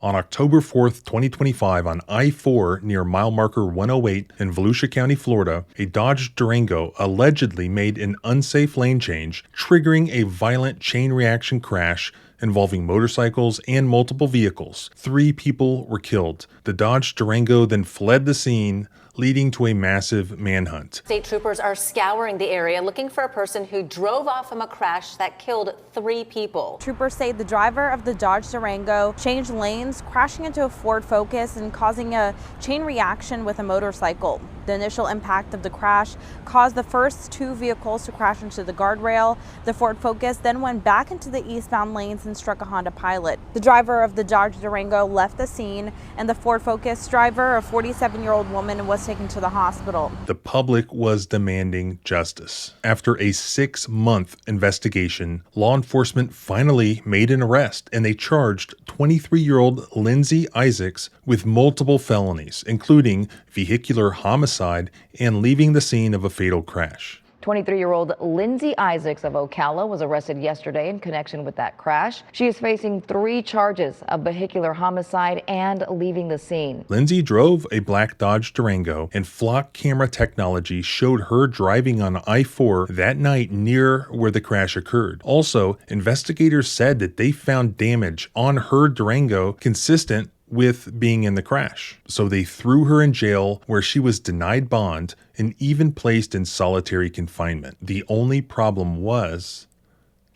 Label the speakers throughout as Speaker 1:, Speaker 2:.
Speaker 1: On October 4th, 2025, on I-4 near mile marker 108 in Volusia County, Florida, a Dodge Durango allegedly made an unsafe lane change, triggering a violent chain reaction crash involving motorcycles and multiple vehicles. 3 people were killed. The Dodge Durango then fled the scene, leading to a massive manhunt.
Speaker 2: State troopers are scouring the area looking for a person who drove off from a crash that killed 3 people.
Speaker 3: Troopers say the driver of the Dodge Durango changed lanes, crashing into a Ford Focus and causing a chain reaction with a motorcycle. The initial impact of the crash caused the first 2 vehicles to crash into the guardrail. The Ford Focus then went back into the eastbound lanes and struck a Honda Pilot. The driver of the Dodge Durango left the scene, and the Ford Focus driver, a 47-year-old woman, was taken to the hospital.
Speaker 1: The public was demanding justice. After a 6-month investigation, law enforcement finally made an arrest, and they charged 23-year-old Lindsey Isaacs with multiple felonies, including vehicular homicide and leaving the scene of a fatal crash.
Speaker 4: 23-year-old Lindsey Isaacs of Ocala was arrested yesterday in connection with that crash. She is facing 3 charges of vehicular homicide and leaving the scene.
Speaker 1: Lindsey drove a black Dodge Durango, and flock camera technology showed her driving on I-4 that night near where the crash occurred. Also, investigators said that they found damage on her Durango consistent with being in the crash. So they threw her in jail, where she was denied bond and even placed in solitary confinement. The only problem was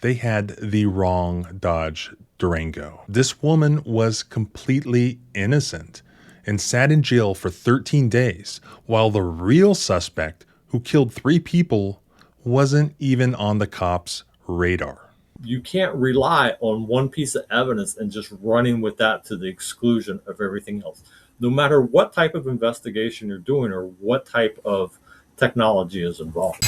Speaker 1: they had the wrong Dodge Durango. This woman was completely innocent and sat in jail for 13 days, while the real suspect, who killed 3 people, wasn't even on the cops' radar.
Speaker 5: You can't rely on one piece of evidence and just running with that to the exclusion of everything else. No matter what type of investigation you're doing or what type of technology is involved.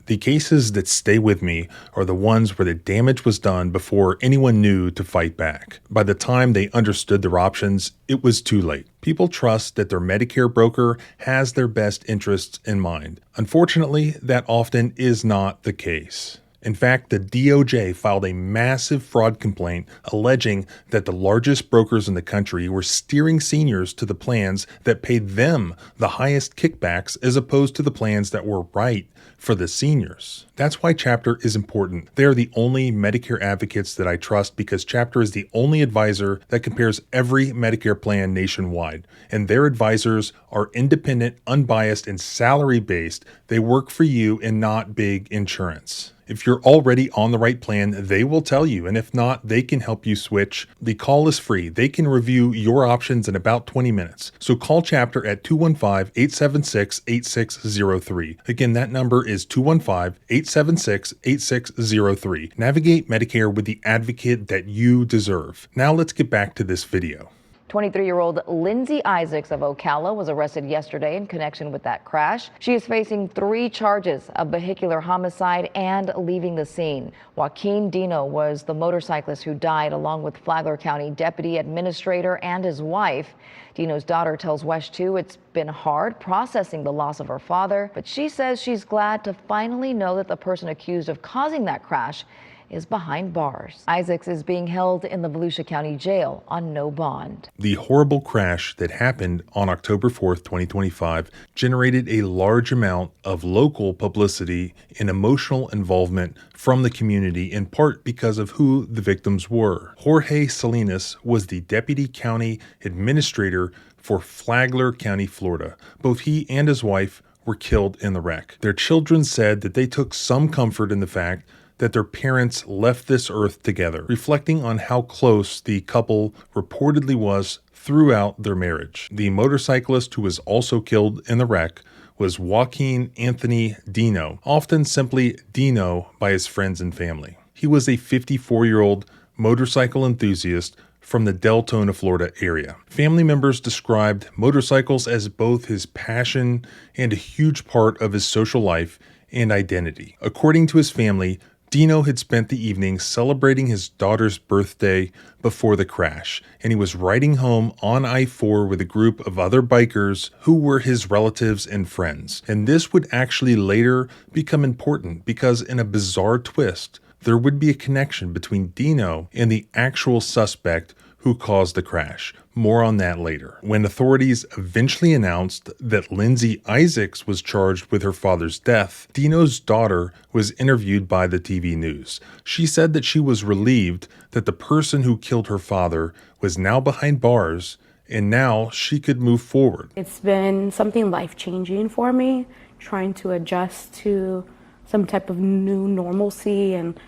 Speaker 1: The cases that stay with me are the ones where the damage was done before anyone knew to fight back. By the time they understood their options, it was too late. People trust that their Medicare broker has their best interests in mind. Unfortunately, that often is not the case. In fact, the DOJ filed a massive fraud complaint alleging that the largest brokers in the country were steering seniors to the plans that paid them the highest kickbacks as opposed to the plans that were right for the seniors. That's why Chapter is important. They are the only Medicare advocates that I trust, because Chapter is the only advisor that compares every Medicare plan nationwide. And their advisors are independent, unbiased, and salary-based. They work for you and not big insurance. If you're already on the right plan, they will tell you, and if not, they can help you switch. The call is free. They can review your options in about 20 minutes. So call Chapter at 215-876-8603. Again, that number is 215-876-8603. Navigate Medicare with the advocate that you deserve. Now let's get back to this video.
Speaker 4: 23-year-old Lindsey Isaacs of Ocala was arrested yesterday in connection with that crash. She is facing 3 charges of vehicular homicide and leaving the scene. Joaquin Dino was the motorcyclist who died, along with Flagler County Deputy Administrator and his wife. Dino's daughter tells WESH 2 it's been hard processing the loss of her father, but she says she's glad to finally know that the person accused of causing that crash is behind bars. Isaacs is being held in the Volusia County Jail on no bond.
Speaker 1: The horrible crash that happened on October 4th, 2025 generated a large amount of local publicity and emotional involvement from the community, in part because of who the victims were. Jorge Salinas was the Deputy County Administrator for Flagler County, Florida. Both he and his wife were killed in the wreck. Their children said that they took some comfort in the fact that their parents left this earth together, reflecting on how close the couple reportedly was throughout their marriage. The motorcyclist who was also killed in the wreck was Joaquin Anthony Dino, often simply Dino by his friends and family. He was a 54-year-old motorcycle enthusiast from the Deltona, Florida area. Family members described motorcycles as both his passion and a huge part of his social life and identity. According to his family, Dino had spent the evening celebrating his daughter's birthday before the crash, and he was riding home on I-4 with a group of other bikers who were his relatives and friends. And this would actually later become important because, in a bizarre twist, there would be a connection between Dino and the actual suspect who caused the crash. More on that later. When authorities eventually announced that Lindsey Isaacs was charged with her father's death, Dino's daughter was interviewed by the TV news. She said that she was relieved that the person who killed her father was now behind bars, and now she could move forward.
Speaker 6: It's been something life-changing for me, trying to adjust to some type of new normalcy and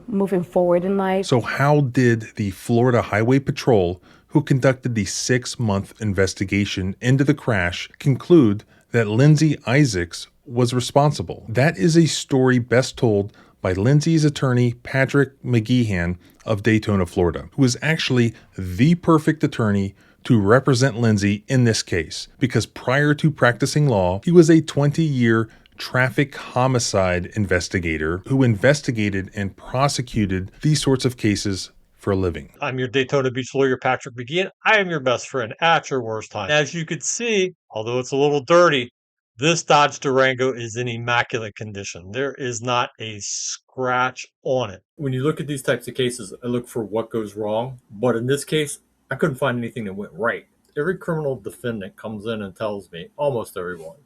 Speaker 6: moving forward in life.
Speaker 1: So how did the Florida Highway Patrol, who conducted the 6-month investigation into the crash, conclude that Lindsey Isaacs was responsible? That is a story best told by Lindsey's attorney, Patrick McGeehan of Daytona, Florida, who is actually the perfect attorney to represent Lindsey in this case, because prior to practicing law, he was a 20-year traffic homicide investigator who investigated and prosecuted these sorts of cases for a living.
Speaker 5: I'm your Daytona Beach lawyer, Patrick McGeehan. I am your best friend at your worst time. As you can see, although it's a little dirty, this Dodge Durango is in immaculate condition. There is not a scratch on it. When you look at these types of cases, I look for what goes wrong. But in this case, I couldn't find anything that went right. Every criminal defendant comes in and tells me, almost everyone,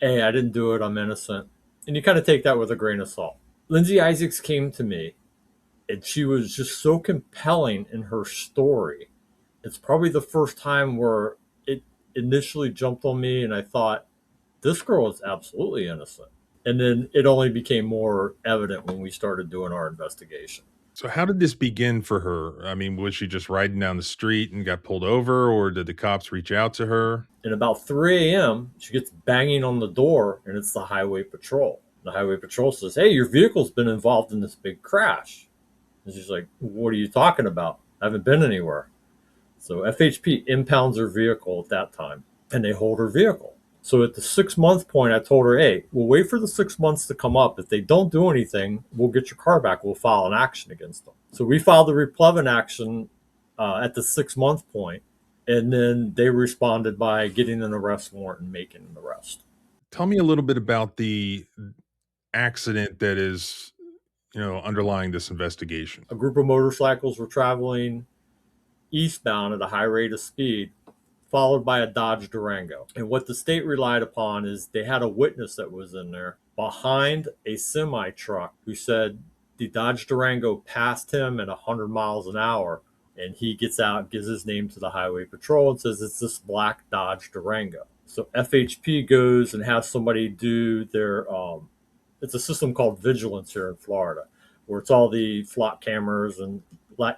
Speaker 5: hey, I didn't do it, I'm innocent. And you kind of take that with a grain of salt. Lindsey Isaacs came to me, and she was just so compelling in her story. It's probably the first time where it initially jumped on me, and I thought, this girl is absolutely innocent. And then it only became more evident when we started doing our investigation.
Speaker 1: So how did this begin for her? I mean, was she just riding down the street and got pulled over, or did the cops reach out to her?
Speaker 5: And about 3 a.m., she gets banging on the door, and it's the highway patrol. The highway patrol says, hey, your vehicle's been involved in this big crash. And she's like, what are you talking about? I haven't been anywhere. So FHP impounds her vehicle at that time, and they hold her vehicle. So at the 6-month point, I told her, hey, we'll wait for the 6 months to come up. If they don't do anything, we'll get your car back. We'll file an action against them. So we filed the replevin action at the 6-month point, and then they responded by getting an arrest warrant and making an arrest.
Speaker 1: Tell me a little bit about the accident that is, underlying this investigation.
Speaker 5: A group of motorcycles were traveling eastbound at a high rate of speed, followed by a Dodge Durango. And what the state relied upon is they had a witness that was in there behind a semi truck who said the Dodge Durango passed him at 100 miles an hour. And he gets out, gives his name to the highway patrol and says it's this black Dodge Durango. So FHP goes and has somebody do their, it's a system called Vigilance here in Florida, where it's all the flock cameras and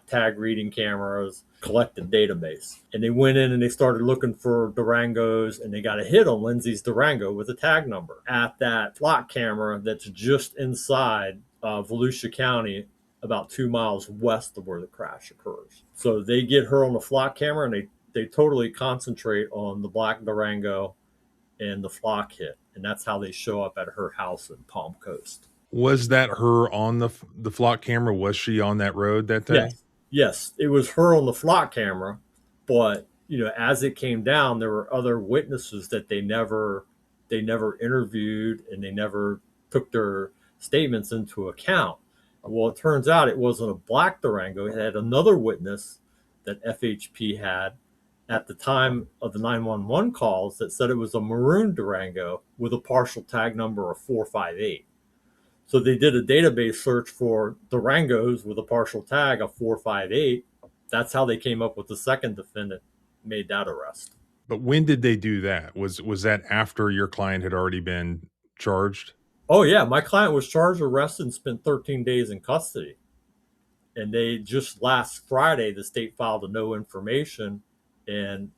Speaker 5: tag reading cameras, collected database. And they went in and they started looking for Durangos, and they got a hit on Lindsey's Durango with a tag number at that flock camera that's just inside Volusia County, about 2 miles west of where the crash occurs. So they get her on the flock camera, and they totally concentrate on the black Durango and the flock hit. And that's how they show up at her house in Palm Coast.
Speaker 1: Was that her on the flock camera? Was she on that road that day?
Speaker 5: Yes, it was her on the flock camera, but as it came down, there were other witnesses that they never interviewed, and they never took their statements into account. Well, it turns out it wasn't a black Durango. It had another witness that FHP had at the time of the 911 calls that said it was a maroon Durango with a partial tag number of 458. So they did a database search for Durangos with a partial tag of 458. That's how they came up with the second defendant, made that arrest.
Speaker 1: But when did they do that? Was that after your client had already been charged?
Speaker 5: Oh, yeah. My client was charged, arrested, and spent 13 days in custody. And they just last Friday, the state filed a no information, and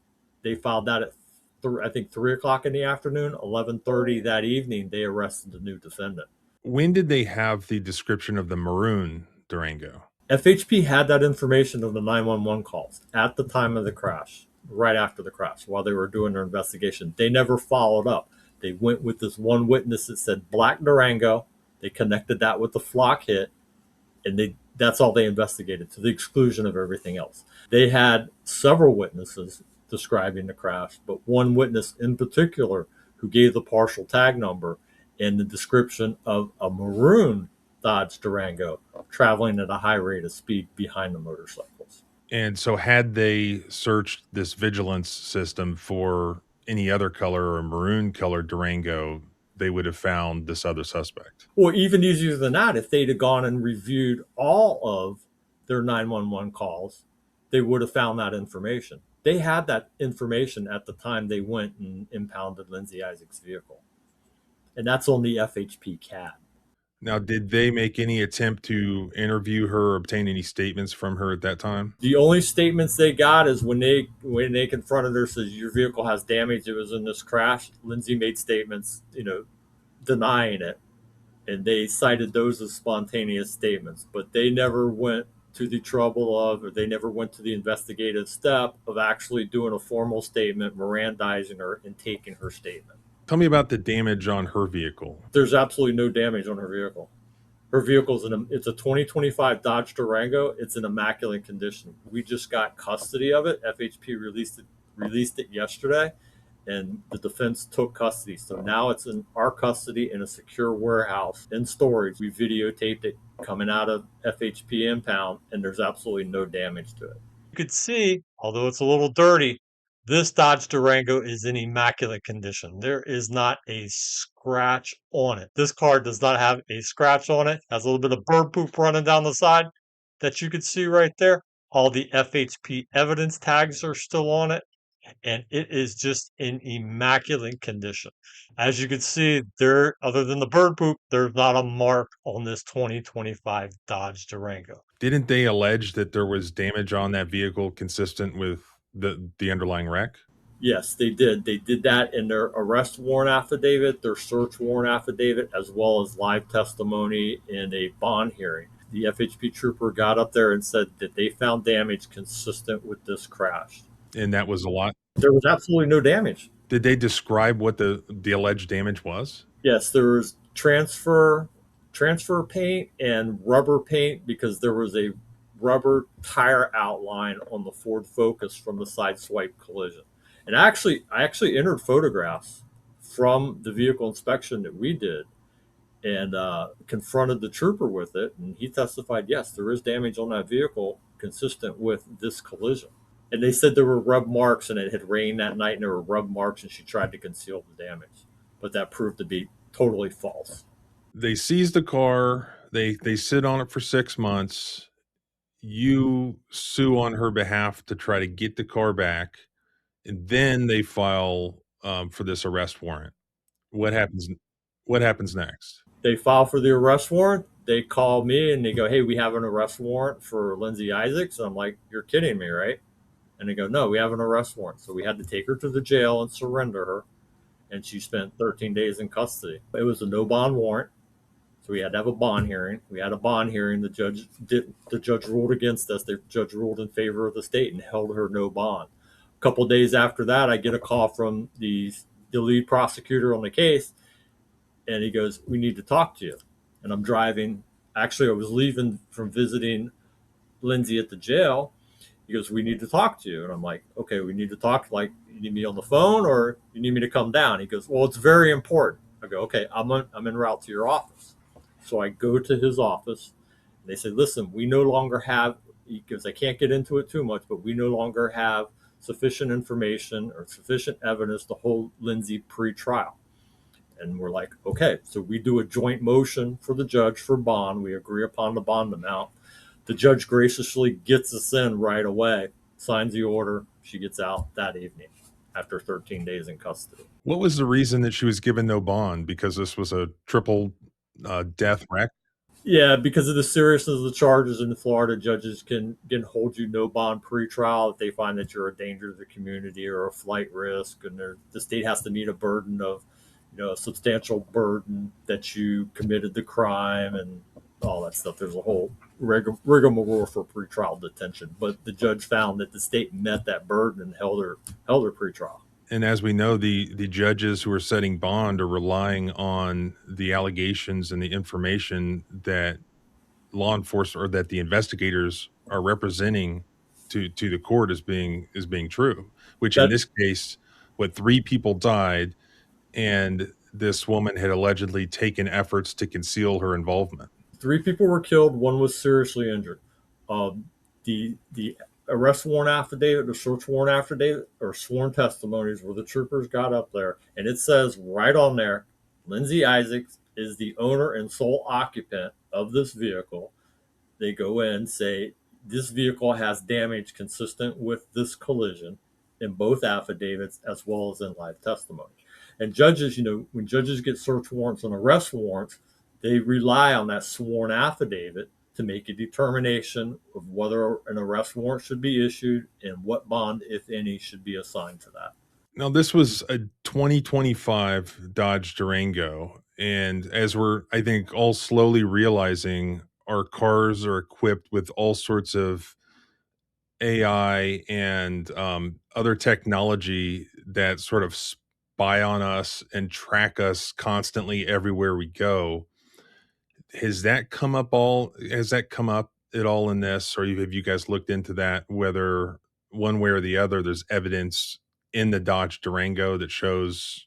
Speaker 5: they filed that at, I think, 3 o'clock in the afternoon. 11:30 that evening, they arrested the new defendant.
Speaker 1: When did they have the description of the maroon Durango?
Speaker 5: FHP had that information of the 911 calls at the time of the crash, right after the crash, while they were doing their investigation. They never followed up. They went with this one witness that said black Durango. They connected that with the flock hit, and that's all they investigated, to the exclusion of everything else. They had several witnesses describing the crash, but one witness in particular who gave the partial tag number and the description of a maroon Dodge Durango, traveling at a high rate of speed behind the motorcycles.
Speaker 1: And so, had they searched this vigilance system for any other color or maroon colored Durango, they would have found this other suspect.
Speaker 5: Or even easier than that, if they'd have gone and reviewed all of their 911 calls, they would have found that information. They had that information at the time they went and impounded Lindsey Isaacs' vehicle. And that's on the FHP CAD.
Speaker 1: Now, did they make any attempt to interview her or obtain any statements from her at that time?
Speaker 5: The only statements they got is when they confronted her, says your vehicle has damage. It was in this crash. Lindsey made statements, denying it, and they cited those as spontaneous statements. But they never went to the trouble of, or they never went to the investigative step of actually doing a formal statement, Mirandizing her, and taking her statement.
Speaker 1: Tell me about the damage on her vehicle.
Speaker 5: There's absolutely no damage on her vehicle. Her vehicle's it's a 2025 Dodge Durango. It's in immaculate condition. We just got custody of it. FHP released it yesterday, and the defense took custody. So now it's in our custody in a secure warehouse in storage. We videotaped it coming out of FHP impound, and there's absolutely no damage to it. You could see, although it's a little dirty, this Dodge Durango is in immaculate condition. There is not a scratch on it. This car does not have a scratch on it. Has a little bit of bird poop running down the side that you could see right there. All the FHP evidence tags are still on it, and it is just in immaculate condition. As you can see, there, other than the bird poop, there's not a mark on this 2025 Dodge Durango.
Speaker 1: Didn't they allege that there was damage on that vehicle consistent with the underlying wreck?
Speaker 5: Yes, they did. They did that in their arrest warrant affidavit, their search warrant affidavit, as well as live testimony in a bond hearing. The FHP trooper got up there and said that they found damage consistent with this crash.
Speaker 1: And that was a lot?
Speaker 5: There was absolutely no damage.
Speaker 1: Did they describe what the alleged damage was?
Speaker 5: Yes, there was transfer paint and rubber paint because there was a rubber tire outline on the Ford Focus from the side swipe collision. And I actually entered photographs from the vehicle inspection that we did and confronted the trooper with it. And he testified, yes, there is damage on that vehicle consistent with this collision. And they said there were rub marks and it had rained that night and there were rub marks and she tried to conceal the damage. But that proved to be totally false.
Speaker 1: They seized the car. They sit on it for 6 months. You sue on her behalf to try to get the car back, and then they file for this arrest warrant. What happens next?
Speaker 5: They file for the arrest warrant. They call me and they go, hey, we have an arrest warrant for Lindsey Isaacs. And I'm like, you're kidding me, right? And they go, no, we have an arrest warrant. So we had to take her to the jail and surrender her. And she spent 13 days in custody. It was a no bond warrant. So we had to have a bond hearing. We had a bond hearing. The judge ruled against us. The judge ruled in favor of the state and held her no bond. A couple of days after that, I get a call from the lead prosecutor on the case. And he goes, we need to talk to you. And I'm driving. Actually, I was leaving from visiting Lindsey at the jail. He goes, we need to talk to you. And I'm like, okay, we need to talk. Like, you need me on the phone or you need me to come down? He goes, well, it's very important. I go, okay, I'm en route to your office. So I go to his office. And they say, listen, we no longer have, he goes, I can't get into it too much, but we no longer have sufficient information or sufficient evidence to hold Lindsey pre-trial. And we're like, okay. So we do a joint motion for the judge for bond. We agree upon the bond amount. The judge graciously gets us in right away, signs the order. She gets out that evening after 13 days in custody.
Speaker 1: What was the reason that she was given no bond? Because this was a triple death wreck?
Speaker 5: Yeah, because of the seriousness of the charges in Florida, judges can hold you no bond pre-trial if they find that you're a danger to the community or a flight risk, and the state has to meet a burden of, a substantial burden that you committed the crime and all that stuff. There's a whole rigmarole for pretrial detention, but the judge found that the state met that burden and held her pretrial.
Speaker 1: And as we know, the judges who are setting bond are relying on the allegations and the information that law enforcement or that the investigators are representing to the court as being true. Which in this case, 3 people died, and this woman had allegedly taken efforts to conceal her involvement.
Speaker 5: 3 people were killed. One was seriously injured. The arrest warrant affidavit, the search warrant affidavit, or sworn testimonies where the troopers got up there, and it says right on there, Lindsey Isaacs is the owner and sole occupant of this vehicle. They go in, say this vehicle has damage consistent with this collision in both affidavits as well as in live testimony. And judges, when judges get search warrants and arrest warrants, they rely on that sworn affidavit to make a determination of whether an arrest warrant should be issued and what bond, if any, should be assigned to that.
Speaker 1: Now, this was a 2025 Dodge Durango. And as we're, I think, all slowly realizing, our cars are equipped with all sorts of AI and other technology that sort of spy on us and track us constantly everywhere we go. Has that come up all? Has that come up at all in this, or have you guys looked into that? Whether one way or the other, there's evidence in the Dodge Durango that shows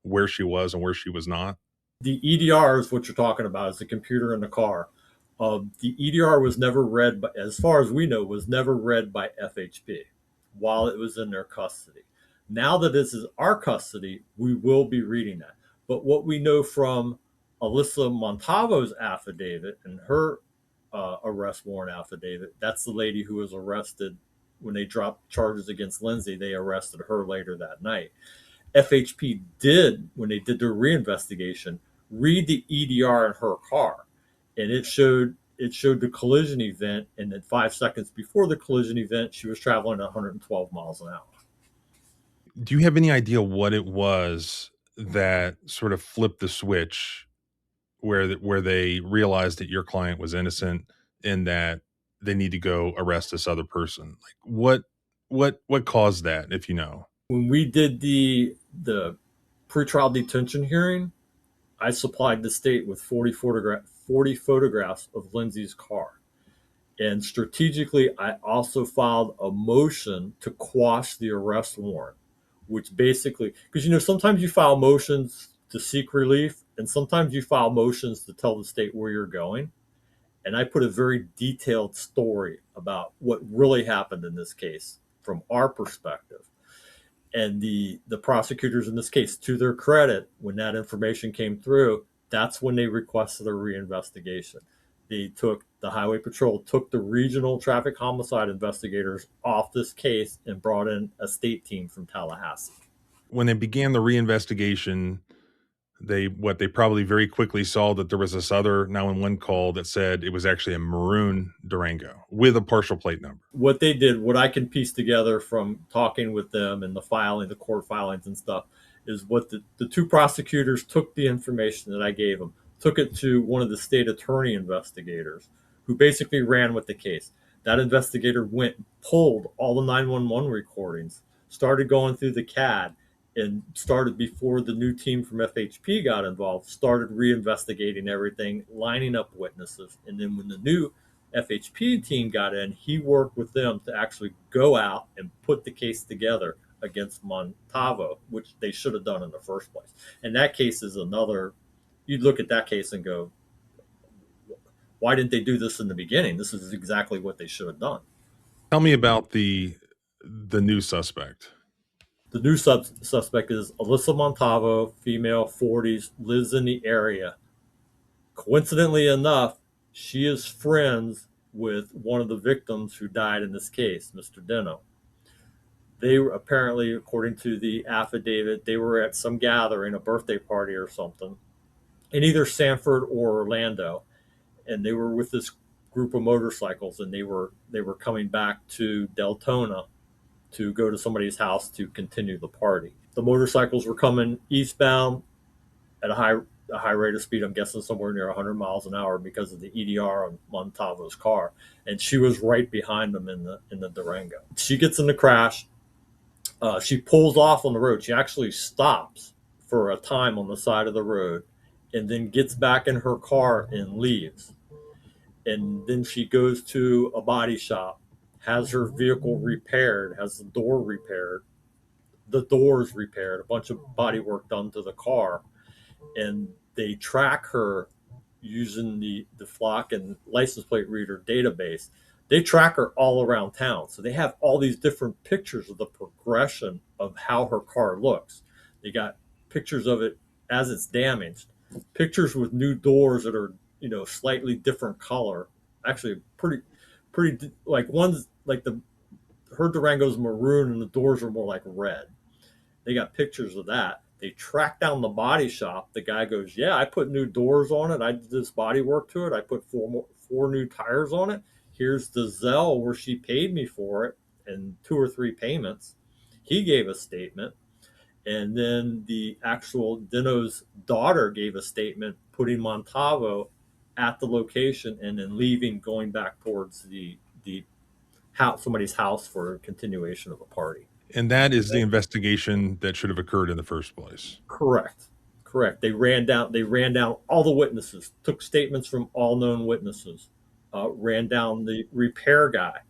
Speaker 1: where she was and where she was not.
Speaker 5: The EDR is what you're talking about, is the computer in the car. The EDR was never read, by, as far as we know, was never read by FHP while it was in their custody. Now that this is our custody, we will be reading that. But what we know from Alyssa Montalvo's affidavit and her arrest warrant affidavit, that's the lady who was arrested when they dropped charges against Lindsey. They arrested her later that night. FHP did, when they did their reinvestigation, read the EDR in her car, and it showed the collision event, and then 5 seconds before the collision event, she was traveling at 112 miles an hour.
Speaker 1: Do you have any idea what it was that sort of flipped the switch where they realized that your client was innocent and that they need to go arrest this other person? Like what caused that, if you know?
Speaker 5: When we did the pretrial detention hearing, I supplied the state with 40 photographs of Lindsey's car. And strategically, I also filed a motion to quash the arrest warrant, which basically, because sometimes you file motions to seek relief, and sometimes you file motions to tell the state where you're going. And I put a very detailed story about what really happened in this case from our perspective. And the prosecutors in this case, to their credit, when that information came through, that's when they requested a reinvestigation. The Highway Patrol took the regional traffic homicide investigators off this case and brought in a state team from Tallahassee.
Speaker 1: When they began the reinvestigation, they probably very quickly saw that there was this other 911 call that said it was actually a maroon Durango with a partial plate number.
Speaker 5: What they did, what I can piece together from talking with them and the court filings and stuff, is what the two prosecutors took the information that I gave them, took it to one of the state attorney investigators who basically ran with the case. That investigator went, pulled all the 911 recordings, started going through the CAD, and started, before the new team from FHP got involved, started reinvestigating everything, lining up witnesses. And then when the new FHP team got in, he worked with them to actually go out and put the case together against Montalvo, which they should have done in the first place. And that case is another, you'd look at that case and go, why didn't they do this in the beginning? This is exactly what they should have done.
Speaker 1: Tell me about the new suspect.
Speaker 5: The new suspect is Alyssa Montalvo, female, 40s, lives in the area. Coincidentally enough, she is friends with one of the victims who died in this case, Mr. Dino. They were apparently, according to the affidavit, they were at some gathering, a birthday party or something, in either Sanford or Orlando. And they were with this group of motorcycles, and they were coming back to Deltona to go to somebody's house to continue the party. The motorcycles were coming eastbound at a high rate of speed. I'm guessing somewhere near 100 miles an hour because of the EDR on Montalvo's car, and she was right behind them in the Durango. She gets in the crash. She pulls off on the road. She actually stops for a time on the side of the road, and then gets back in her car and leaves. And then she goes to a body shop, has her vehicle repaired, has the door repaired, the doors repaired, a bunch of body work done to the car. And they track her using the flock and license plate reader database, they track her all around town. So they have all these different pictures of the progression of how her car looks. They got pictures of it as it's damaged, pictures with new doors that are, slightly different color. Actually, pretty like ones like her Durango's maroon and the doors are more like red. They got pictures of that. They track down the body shop. The guy goes, "Yeah, I put new doors on it. I did this body work to it. I put four new tires on it. Here's the Zelle where she paid me for it and 2 or 3 payments." He gave a statement. And then the actual Dino's daughter gave a statement putting Montalvo at the location and then leaving, going back towards the house, somebody's house for a continuation of a party.
Speaker 1: And that is the investigation that should have occurred in the first place.
Speaker 5: Correct. They ran down all the witnesses, took statements from all known witnesses, ran down the repair guy.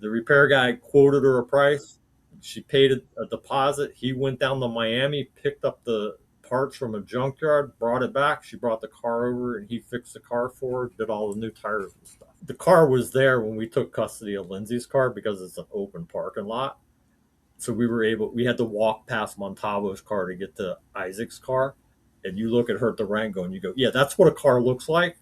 Speaker 5: The repair guy quoted her a price. She paid a deposit. He went down to Miami, picked up the parts from a junkyard, brought it back. She brought the car over and he fixed the car for her, did all the new tires and stuff. The car was there when we took custody of Lindsey's car because it's an open parking lot. So we had to walk past Montalvo's car to get to Isaac's car. And you look at her Durango and you go, yeah, that's what a car looks like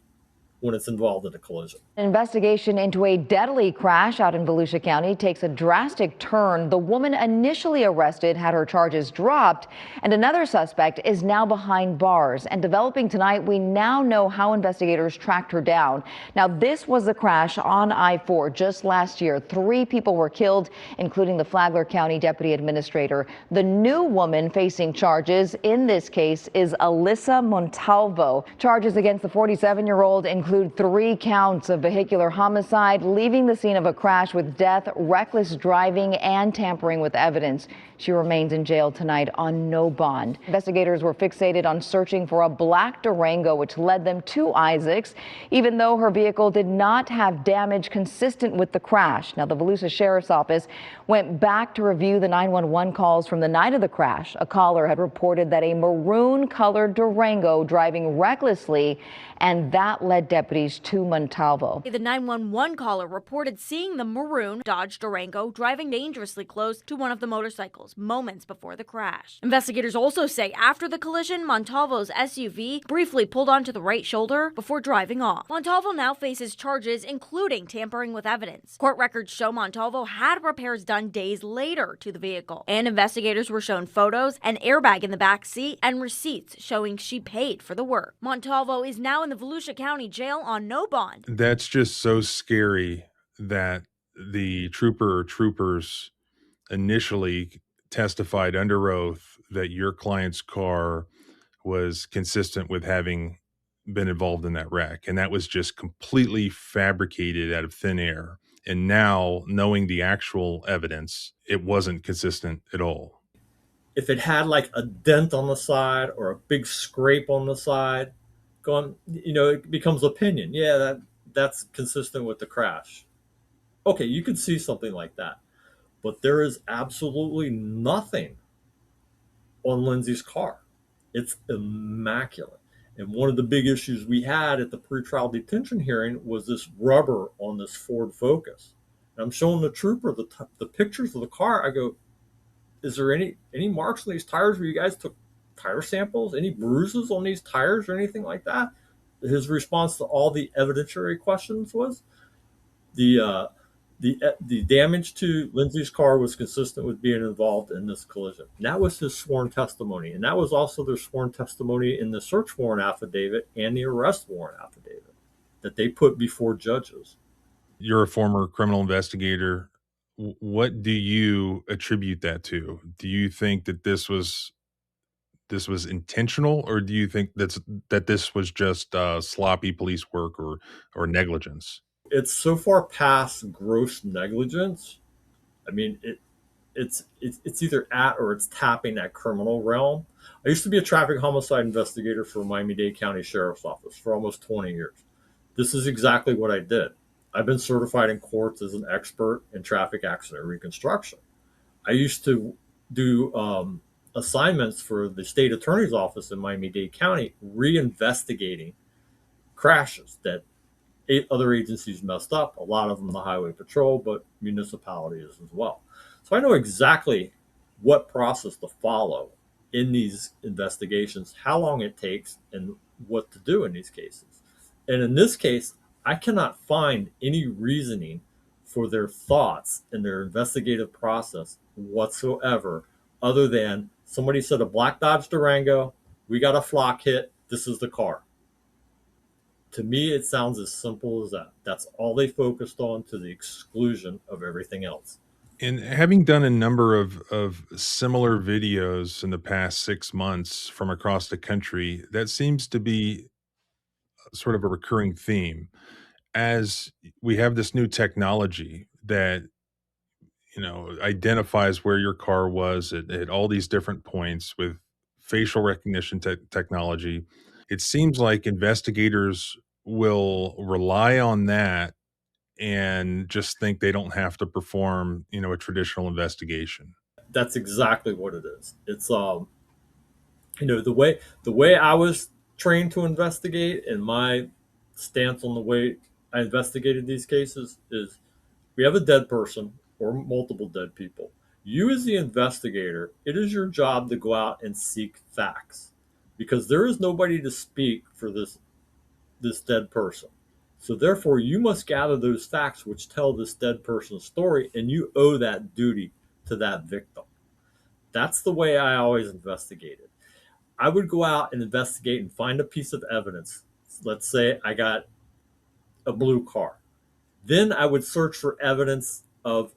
Speaker 5: when it's involved in a collision.
Speaker 4: An investigation into a deadly crash out in Volusia County takes a drastic turn. The woman initially arrested had her charges dropped, and another suspect is now behind bars. And developing tonight, we now know how investigators tracked her down. Now, this was the crash on I-4 just last year. 3 people were killed, including the Flagler County Deputy Administrator. The new woman facing charges in this case is Alyssa Montalvo. Charges against the 47-year-old include 3 counts of vehicular homicide, leaving the scene of a crash with death, reckless driving, and tampering with evidence. She remains in jail tonight on no bond. Investigators were fixated on searching for a black Durango, which led them to Isaacs, even though her vehicle did not have damage consistent with the crash. Now, the Volusia Sheriff's Office went back to review the 911 calls from the night of the crash. A caller had reported that a maroon-colored Durango driving recklessly, and that led deputies to Montalvo.
Speaker 7: The 911 caller reported seeing the maroon Dodge Durango driving dangerously close to one of the motorcycles moments before the crash. Investigators also say after the collision, Montalvo's SUV briefly pulled onto the right shoulder before driving off. Montalvo now faces charges including tampering with evidence. Court records show Montalvo had repairs done days later to the vehicle, and investigators were shown photos, an airbag in the back seat, and receipts showing she paid for the work. Montalvo is now in the Volusia County Jail on no bond.
Speaker 1: That's just so scary that the troopers initially testified under oath that your client's car was consistent with having been involved in that wreck. And that was just completely fabricated out of thin air. And now, knowing the actual evidence, it wasn't consistent at all.
Speaker 5: If it had like a dent on the side or a big scrape on the side, it becomes opinion. Yeah, that's consistent with the crash. Okay, you could see something like that. But there is absolutely nothing on Lindsey's car. It's immaculate. And one of the big issues we had at the pretrial detention hearing was this rubber on this Ford Focus. And I'm showing the trooper the pictures of the car. I go, is there any marks on these tires where you guys took tire samples? Any bruises on these tires or anything like that? His response to all the evidentiary questions was the damage to Lindsey's car was consistent with being involved in this collision. And that was his sworn testimony. And that was also their sworn testimony in the search warrant affidavit and the arrest warrant affidavit that they put before judges.
Speaker 1: You're a former criminal investigator. What do you attribute that to? Do you think that this was intentional, or do you think that this was just sloppy police work or negligence?
Speaker 5: It's so far past gross negligence. I mean, it's either at or it's tapping that criminal realm. I used to be a traffic homicide investigator for Miami-Dade County Sheriff's Office for almost 20 years. This is exactly what I did. I've been certified in courts as an expert in traffic accident reconstruction. I used to do assignments for the state attorney's office in Miami-Dade County, reinvestigating crashes that 8 other agencies messed up, a lot of them the highway patrol, but municipalities as well. So I know exactly what process to follow in these investigations, how long it takes, and what to do in these cases. And in this case, I cannot find any reasoning for their thoughts and their investigative process whatsoever, other than somebody said a black Dodge Durango, we got a flock hit, this is the car. To me, it sounds as simple as that. That's all they focused on, to the exclusion of everything else.
Speaker 1: And having done a number of similar videos in the past 6 months from across the country, that seems to be sort of a recurring theme. As we have this new technology that, identifies where your car was at all these different points with facial recognition technology, it seems like investigators will rely on that and just think they don't have to perform, a traditional investigation.
Speaker 5: That's exactly what it is. It's the way I was trained to investigate, and my stance on the way I investigated these cases is: we have a dead person or multiple dead people. You, as the investigator, it is your job to go out and seek facts, because there is nobody to speak for this dead person. So therefore, you must gather those facts which tell this dead person's story, and you owe that duty to that victim. That's the way I always investigated. I would go out and investigate and find a piece of evidence. Let's say I got a blue car. Then I would search for evidence of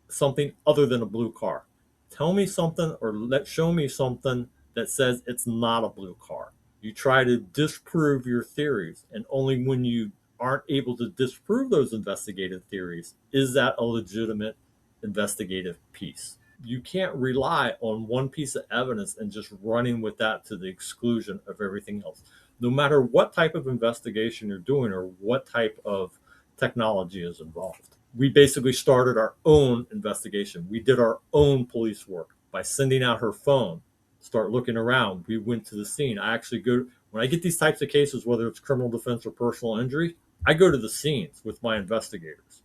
Speaker 5: something other than a blue car. Tell me something, or show me something that says it's not a blue car. You try to disprove your theories, and only when you aren't able to disprove those investigative theories is that a legitimate investigative piece. You can't rely on one piece of evidence and just running with that to the exclusion of everything else. No matter what type of investigation you're doing or what type of technology is involved. We basically started our own investigation. We did our own police work by sending out her phone, start looking around. We went to the scene. I actually go, when I get these types of cases, whether it's criminal defense or personal injury, I go to the scenes with my investigators.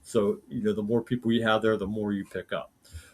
Speaker 5: So, the more people you have there, the more you pick up.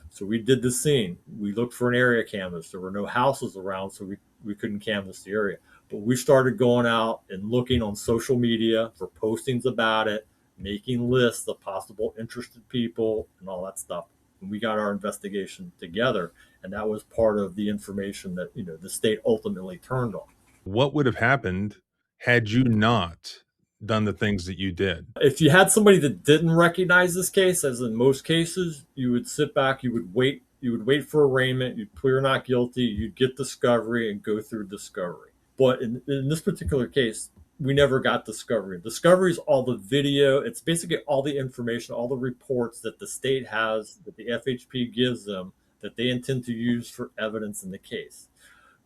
Speaker 5: So we did the scene. We looked for an area canvas. There were no houses around, so we couldn't canvas the area. But we started going out and looking on social media for postings about it, making lists of possible interested people and all that stuff. And we got our investigation together, and that was part of the information that the state ultimately turned on.
Speaker 1: What would have happened had you not done the things that you did?
Speaker 5: If you had somebody that didn't recognize this case, as in most cases, you would sit back, you would wait for arraignment, you'd plead not guilty, you'd get discovery and go through discovery. But in this particular case, we never got discovery. Discovery is all the video. It's basically all the information, all the reports that the state has, that the FHP gives them, that they intend to use for evidence in the case.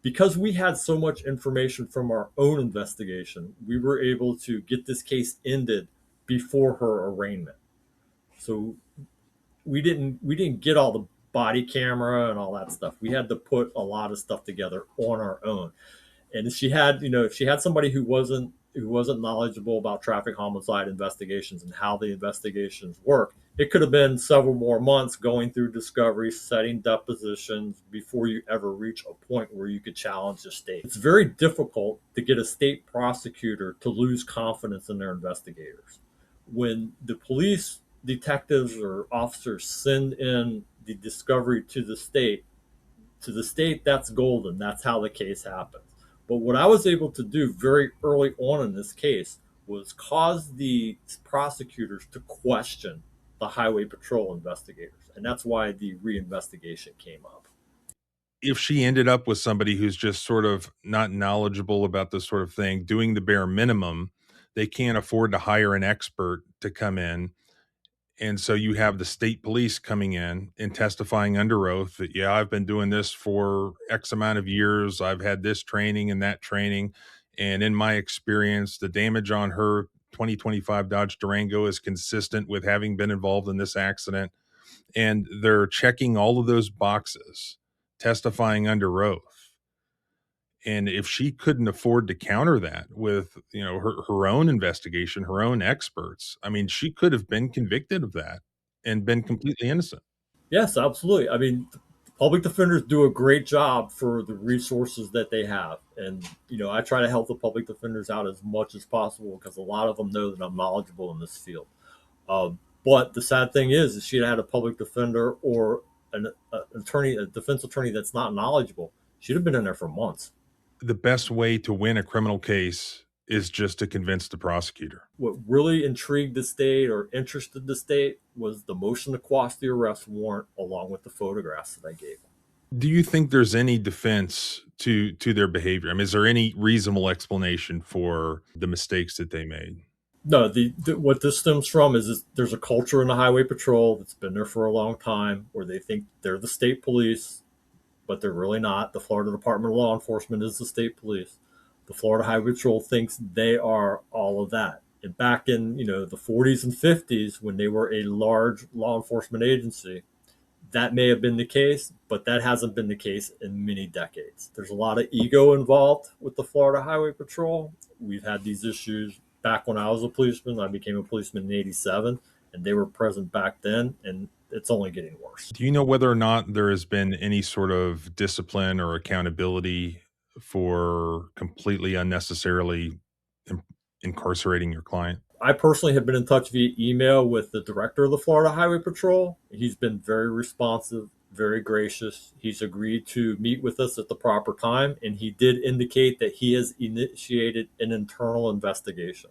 Speaker 5: Because we had so much information from our own investigation, we were able to get this case ended before her arraignment. So we didn't get all the body camera and all that stuff. We had to put a lot of stuff together on our own. And if she had somebody who wasn't knowledgeable about traffic homicide investigations and how the investigations work, it could have been several more months going through discovery, setting depositions before you ever reach a point where you could challenge the state. It's very difficult to get a state prosecutor to lose confidence in their investigators. When the police detectives or officers send in the discovery to the state, that's golden. That's how the case happens. But what I was able to do very early on in this case was cause the prosecutors to question the highway patrol investigators. And that's why the reinvestigation came up.
Speaker 1: If she ended up with somebody who's just sort of not knowledgeable about this sort of thing, doing the bare minimum, they can't afford to hire an expert to come in. And so you have the state police coming in and testifying under oath that, yeah, I've been doing this for X amount of years. I've had this training and that training. And in my experience, the damage on her 2025 Dodge Durango is consistent with having been involved in this accident. And they're checking all of those boxes, testifying under oath. And if she couldn't afford to counter that with, her own investigation, her own experts, I mean, she could have been convicted of that and been completely innocent.
Speaker 5: Yes, absolutely. I mean, public defenders do a great job for the resources that they have. And, I try to help the public defenders out as much as possible because a lot of them know that I'm knowledgeable in this field. But the sad thing is she had a public defender or an attorney, a defense attorney that's not knowledgeable. She'd have been in there for months.
Speaker 1: The best way to win a criminal case is just to convince the prosecutor.
Speaker 5: What really intrigued the state or interested the state was the motion to quash the arrest warrant along with the photographs that I gave.
Speaker 1: Do you think there's any defense to their behavior? I mean, is there any reasonable explanation for the mistakes that they made?
Speaker 5: No, what this stems from is there's a culture in the highway patrol that's been there for a long time where they think they're the state police, but they're really not. The Florida Department of Law Enforcement is the state police. The Florida Highway Patrol thinks they are all of that. And back in, the 40s and 50s, when they were a large law enforcement agency, that may have been the case, but that hasn't been the case in many decades. There's a lot of ego involved with the Florida Highway Patrol. We've had these issues back when I was a policeman. I became a policeman in '87, and they were present back then, and it's only getting worse.
Speaker 1: Do you know whether or not there has been any sort of discipline or accountability for completely unnecessarily incarcerating your client?
Speaker 5: I personally have been in touch via email with the director of the Florida Highway Patrol. He's been very responsive, very gracious. He's agreed to meet with us at the proper time, and he did indicate that he has initiated an internal investigation.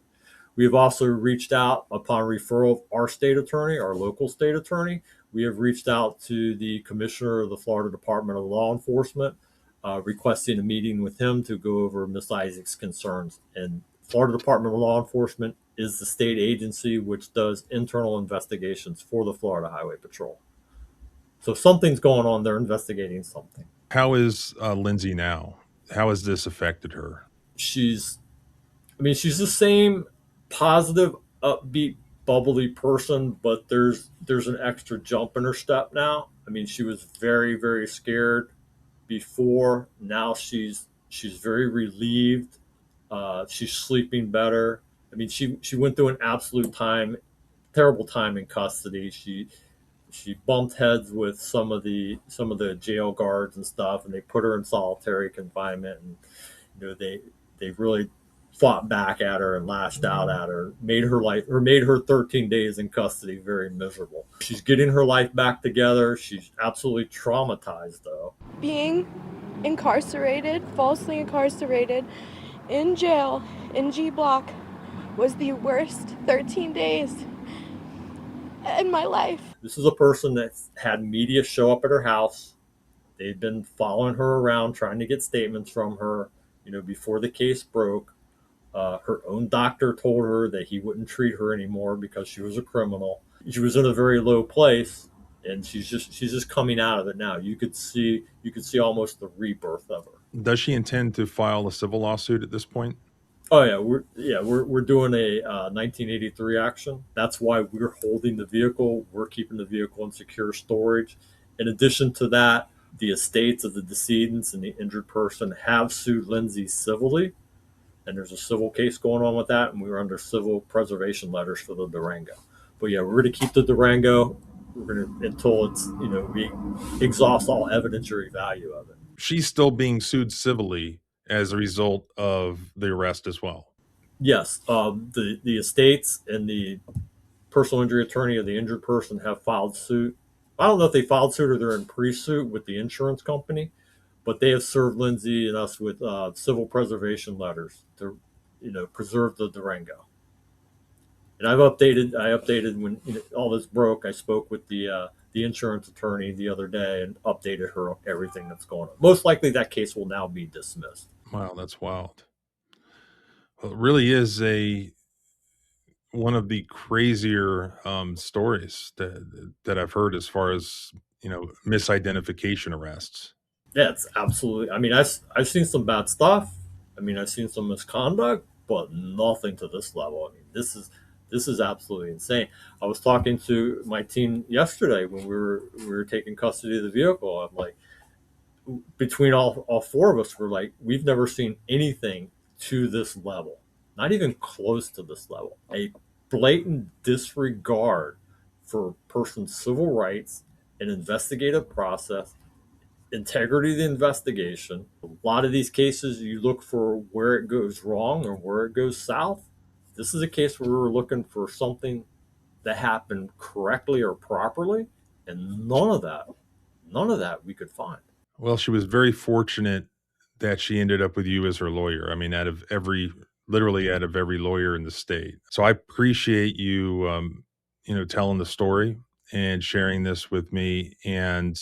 Speaker 5: We have also reached out upon referral of our state attorney, our local state attorney. We have reached out to the commissioner of the Florida Department of Law Enforcement, requesting a meeting with him to go over Ms. Isaacs' concerns. And Florida Department of Law Enforcement is the state agency which does internal investigations for the Florida Highway Patrol. So something's going on. They're investigating something.
Speaker 1: How is Lindsey now? How has this affected her?
Speaker 5: She's the same positive, upbeat, bubbly person, but there's an extra jump in her step now. I mean, she was very, very scared before. Now she's very relieved. She's sleeping better. I mean, she went through an absolute terrible time in custody. She bumped heads with some of the jail guards and stuff, and they put her in solitary confinement. And they really fought back at her and lashed out at her, made her 13 days in custody very miserable. She's getting her life back together. She's absolutely traumatized, though.
Speaker 8: Being incarcerated, falsely incarcerated, in jail, in G Block, was the worst 13 days in my life.
Speaker 5: This is a person that's had media show up at her house. They've been following her around, trying to get statements from her, before the case broke. Her own doctor told her that he wouldn't treat her anymore because she was a criminal. She was in a very low place, and she's just coming out of it now. You could see almost the rebirth of her.
Speaker 1: Does she intend to file a civil lawsuit at this point?
Speaker 5: Oh yeah, we're doing a 1983 action. That's why we're holding the vehicle. We're keeping the vehicle in secure storage. In addition to that, the estates of the decedents and the injured person have sued Lindsey civilly, and there's a civil case going on with that, and we were under civil preservation letters for the Durango. But yeah, we're going to keep the Durango. We're going to until it's we exhaust all evidentiary value of it.
Speaker 1: She's still being sued civilly as a result of the arrest as well.
Speaker 5: Yes, the estates and the personal injury attorney of the injured person have filed suit. I don't know if they filed suit or they're in pre-suit with the insurance company, but they have served Lindsey and us with civil preservation letters to, preserve the Durango. And I updated when all this broke. I spoke with the insurance attorney the other day and updated her on everything that's going on. Most likely that case will now be dismissed.
Speaker 1: Wow, that's wild. Well, it really is one of the crazier stories that I've heard as far as misidentification arrests.
Speaker 5: Yeah, it's absolutely. I mean, I've seen some bad stuff. I mean, I've seen some misconduct, but nothing to this level. I mean, this is absolutely insane. I was talking to my team yesterday when we were taking custody of the vehicle. I'm like, between all four of us, were like, we've never seen anything to this level, not even close to this level. A blatant disregard for a person's civil rights, an investigative process, integrity of the investigation. A lot of these cases, you look for where it goes wrong or where it goes south. This is a case where we're looking for something that happened correctly or properly, and none of that we could find.
Speaker 1: Well, she was very fortunate that she ended up with you as her lawyer. I mean, literally out of every lawyer in the state. So I appreciate you, telling the story and sharing this with me. And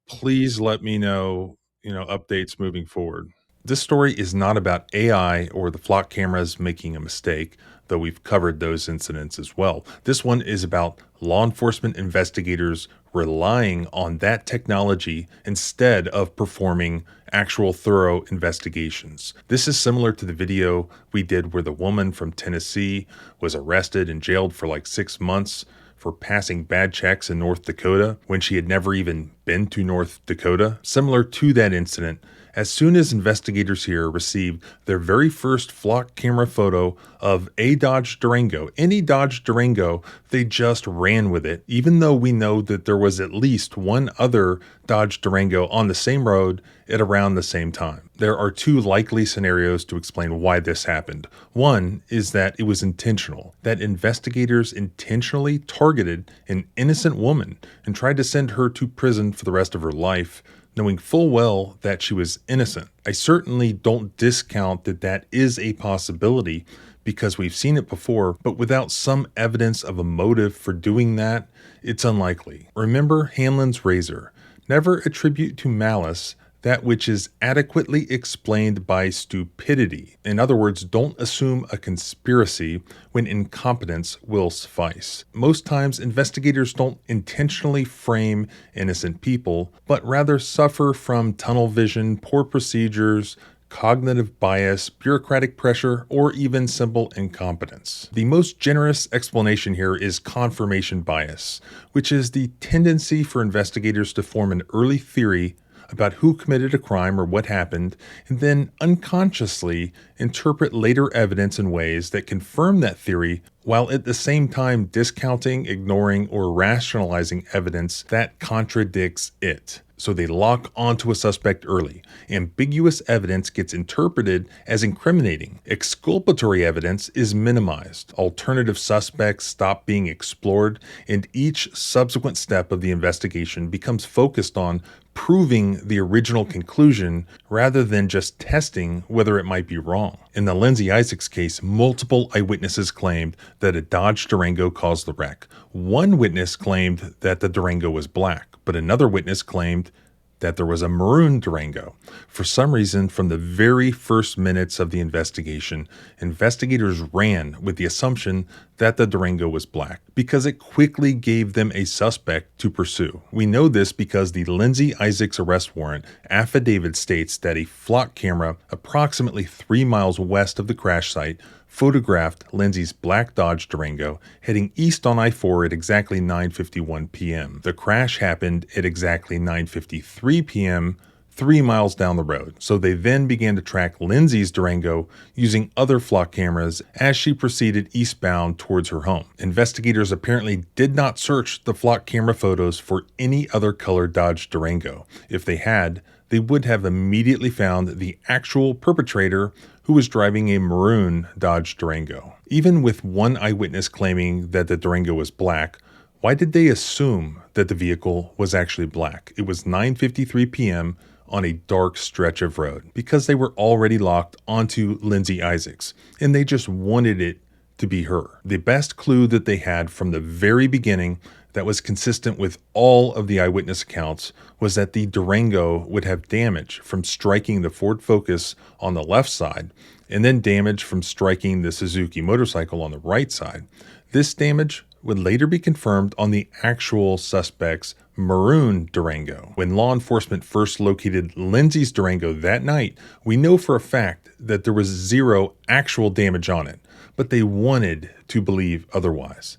Speaker 1: please let me know, updates moving forward. This story is not about AI or the flock cameras making a mistake, though we've covered those incidents as well. This one is about law enforcement investigators relying on that technology instead of performing actual thorough investigations. This is similar to the video we did where the woman from Tennessee was arrested and jailed for like 6 months for passing bad checks in North Dakota when she had never even been to North Dakota. Similar to that incident, as soon as investigators here received their very first flock camera photo of a Dodge Durango, any Dodge Durango, they just ran with it, even though we know that there was at least one other Dodge Durango on the same road at around the same time. There are two likely scenarios to explain why this happened. One is that it was intentional, that investigators intentionally targeted an innocent woman and tried to send her to prison for the rest of her life, knowing full well that she was innocent. I certainly don't discount that is a possibility because we've seen it before, but without some evidence of a motive for doing that, it's unlikely. Remember Hanlon's razor. Never attribute to malice that which is adequately explained by stupidity. In other words, don't assume a conspiracy when incompetence will suffice. Most times, investigators don't intentionally frame innocent people, but rather suffer from tunnel vision, poor procedures, cognitive bias, bureaucratic pressure, or even simple incompetence. The most generous explanation here is confirmation bias, which is the tendency for investigators to form an early theory about who committed a crime or what happened, and then unconsciously interpret later evidence in ways that confirm that theory, while at the same time discounting, ignoring, or rationalizing evidence that contradicts it. So they lock onto a suspect early. Ambiguous evidence gets interpreted as incriminating. Exculpatory evidence is minimized. Alternative suspects stop being explored, and each subsequent step of the investigation becomes focused on proving the original conclusion rather than just testing whether it might be wrong. In the Lindsey Isaacs case, multiple eyewitnesses claimed that a Dodge Durango caused the wreck. One witness claimed that the Durango was black, but another witness claimed that there was a maroon Durango. For some reason, from the very first minutes of the investigation, investigators ran with the assumption that the Durango was black because it quickly gave them a suspect to pursue. We know this because the Lindsey Isaacs arrest warrant affidavit states that a flock camera approximately 3 miles west of the crash site photographed Lindsey's black Dodge Durango heading east on I-4 at exactly 9:51 p.m. The crash happened at exactly 9:53 p.m., 3 miles down the road. So they then began to track Lindsey's Durango using other flock cameras as she proceeded eastbound towards her home. Investigators apparently did not search the flock camera photos for any other colored Dodge Durango. If they had, they would have immediately found the actual perpetrator who was driving a maroon Dodge Durango. Even with one eyewitness claiming that the Durango was black, why did they assume that the vehicle was actually black? It was 9:53 p.m. on a dark stretch of road because they were already locked onto Lindsey Isaacs, and they just wanted it to be her. The best clue that they had from the very beginning that was consistent with all of the eyewitness accounts was that the Durango would have damage from striking the Ford Focus on the left side and then damage from striking the Suzuki motorcycle on the right side. This damage would later be confirmed on the actual suspect's maroon Durango. When law enforcement first located Lindsey's Durango that night, we know for a fact that there was zero actual damage on it, but they wanted to believe otherwise.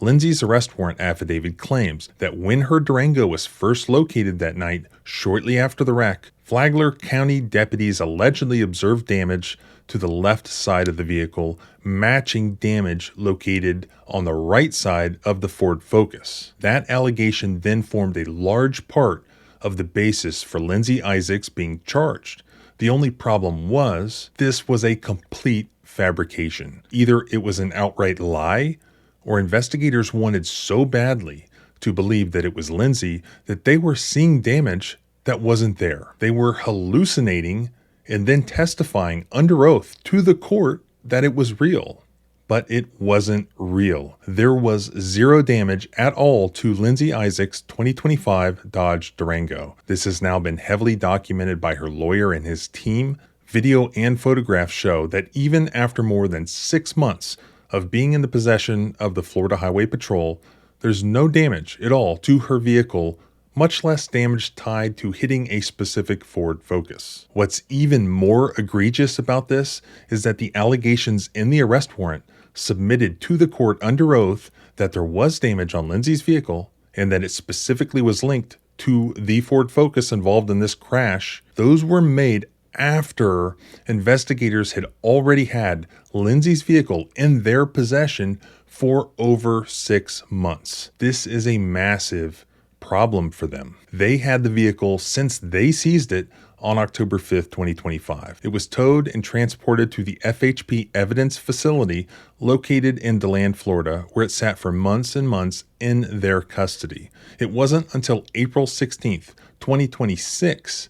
Speaker 1: Lindsey's arrest warrant affidavit claims that when her Durango was first located that night, shortly after the wreck, Flagler County deputies allegedly observed damage to the left side of the vehicle, matching damage located on the right side of the Ford Focus. That allegation then formed a large part of the basis for Lindsey Isaacs being charged. The only problem was, this was a complete fabrication. Either it was an outright lie, or investigators wanted so badly to believe that it was Lindsey that they were seeing damage that wasn't there. They were hallucinating and then testifying under oath to the court that it was real. But it wasn't real. There was zero damage at all to Lindsey Isaacs' 2025 Dodge Durango. This has now been heavily documented by her lawyer and his team. Video and photographs show that even after more than 6 months of being in the possession of the Florida Highway Patrol, there's no damage at all to her vehicle, much less damage tied to hitting a specific Ford Focus. What's even more egregious about this is that the allegations in the arrest warrant submitted to the court under oath that there was damage on Lindsey's vehicle and that it specifically was linked to the Ford Focus involved in this crash, those were made after investigators had already had Lindsey's vehicle in their possession for over 6 months. This is a massive problem for them. They had the vehicle since they seized it on October 5th, 2025. It was towed and transported to the FHP evidence facility located in DeLand, Florida, where it sat for months and months in their custody. It wasn't until April 16th, 2026,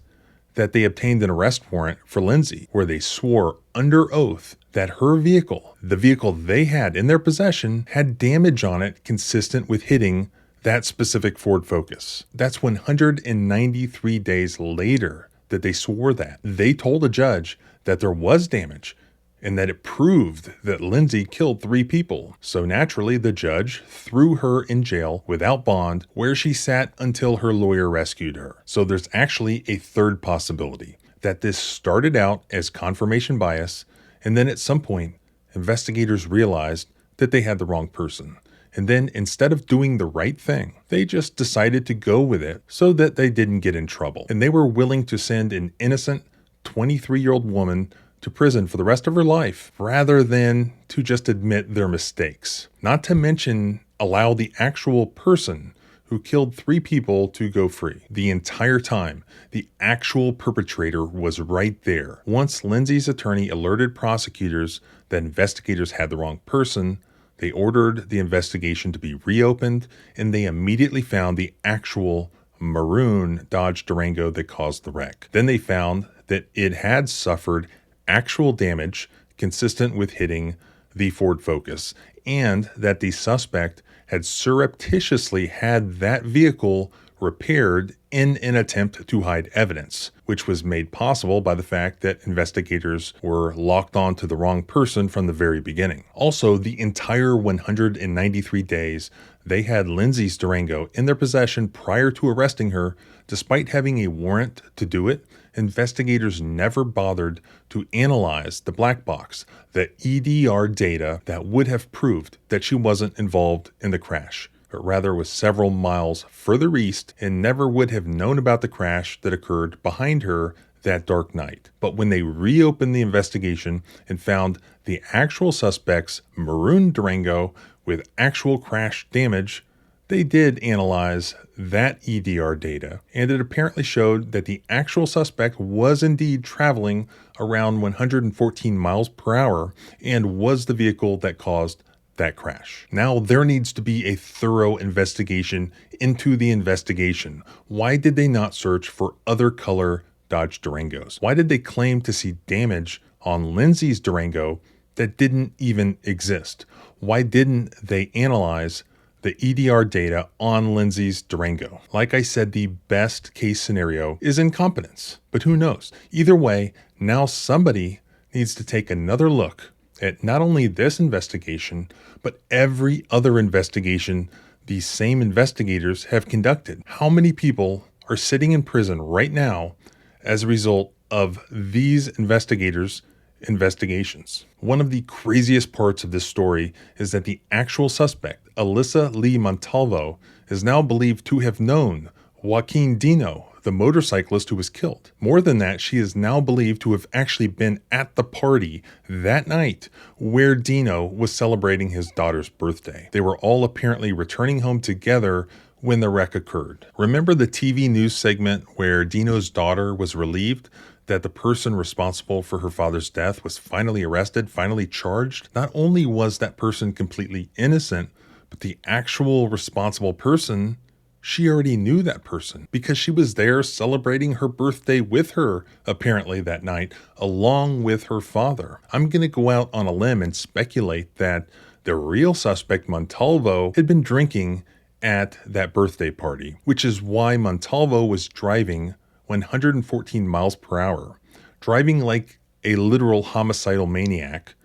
Speaker 1: that they obtained an arrest warrant for Lindsey, where they swore under oath that her vehicle, the vehicle they had in their possession, had damage on it consistent with hitting that specific Ford Focus. That's 193 days later that they swore that. They told a judge that there was damage and that it proved that Lindsey killed 3 people. So naturally, the judge threw her in jail without bond, where she sat until her lawyer rescued her. So there's actually a third possibility, that this started out as confirmation bias, and then at some point, investigators realized that they had the wrong person. And then instead of doing the right thing, they just decided to go with it so that they didn't get in trouble. And they were willing to send an innocent 23-year-old woman to prison for the rest of her life rather than to just admit their mistakes. Not to mention allow the actual person who killed 3 people to go free. The entire time, the actual perpetrator was right there. Once Lindsey's attorney alerted prosecutors that investigators had the wrong person, they ordered the investigation to be reopened, and they immediately found the actual maroon Dodge Durango that caused the wreck. Then they found that it had suffered actual damage consistent with hitting the Ford Focus, and that the suspect had surreptitiously had that vehicle repaired in an attempt to hide evidence, which was made possible by the fact that investigators were locked on to the wrong person from the very beginning. Also, the entire 193 days they had Lindsey's Durango in their possession prior to arresting her, despite having a warrant to do it, investigators never bothered to analyze the black box, the EDR data that would have proved that she wasn't involved in the crash, but rather was several miles further east and never would have known about the crash that occurred behind her that dark night. But when they reopened the investigation and found the actual suspect's maroon Durango with actual crash damage, they did analyze that EDR data, and it apparently showed that the actual suspect was indeed traveling around 114 miles per hour and was the vehicle that caused that crash. Now there needs to be a thorough investigation into the investigation. Why did they not search for other color Dodge Durangos? Why did they claim to see damage on Lindsey's Durango that didn't even exist? Why didn't they analyze the EDR data on Lindsey's Durango? Like I said, the best case scenario is incompetence, but who knows? Either way, now somebody needs to take another look at not only this investigation, but every other investigation these same investigators have conducted. How many people are sitting in prison right now as a result of these investigators' investigations? One of the craziest parts of this story is that the actual suspect Alyssa Lee Montalvo is now believed to have known Joaquin Dino, the motorcyclist who was killed. More than that, she is now believed to have actually been at the party that night where Dino was celebrating his daughter's birthday. They were all apparently returning home together when the wreck occurred. Remember the TV news segment where Dino's daughter was relieved that the person responsible for her father's death was finally arrested, finally charged? Not only was that person completely innocent, but the actual responsible person, she already knew that person because she was there celebrating her birthday with her, apparently that night, along with her father. I'm going to go out on a limb and speculate that the real suspect, Montalvo, had been drinking at that birthday party, which is why Montalvo was driving 114 miles per hour, driving like a literal homicidal maniac,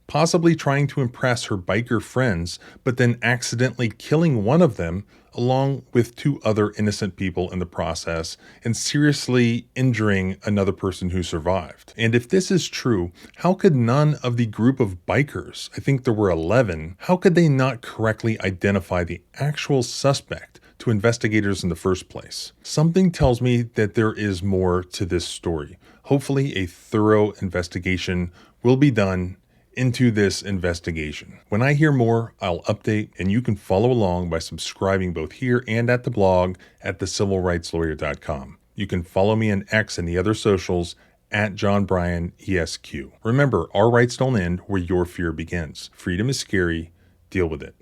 Speaker 1: possibly trying to impress her biker friends, but then accidentally killing one of them along with two other innocent people in the process and seriously injuring another person who survived. And if this is true, how could none of the group of bikers, I think there were 11, how could they not correctly identify the actual suspect to investigators in the first place? Something tells me that there is more to this story. Hopefully a thorough investigation will be done into this investigation. When I hear more, I'll update, and you can follow along by subscribing both here and at the blog at thecivilrightslawyer.com. You can follow me on X and the other socials at John Bryan ESQ. Remember, our rights don't end where your fear begins. Freedom is scary. Deal with it.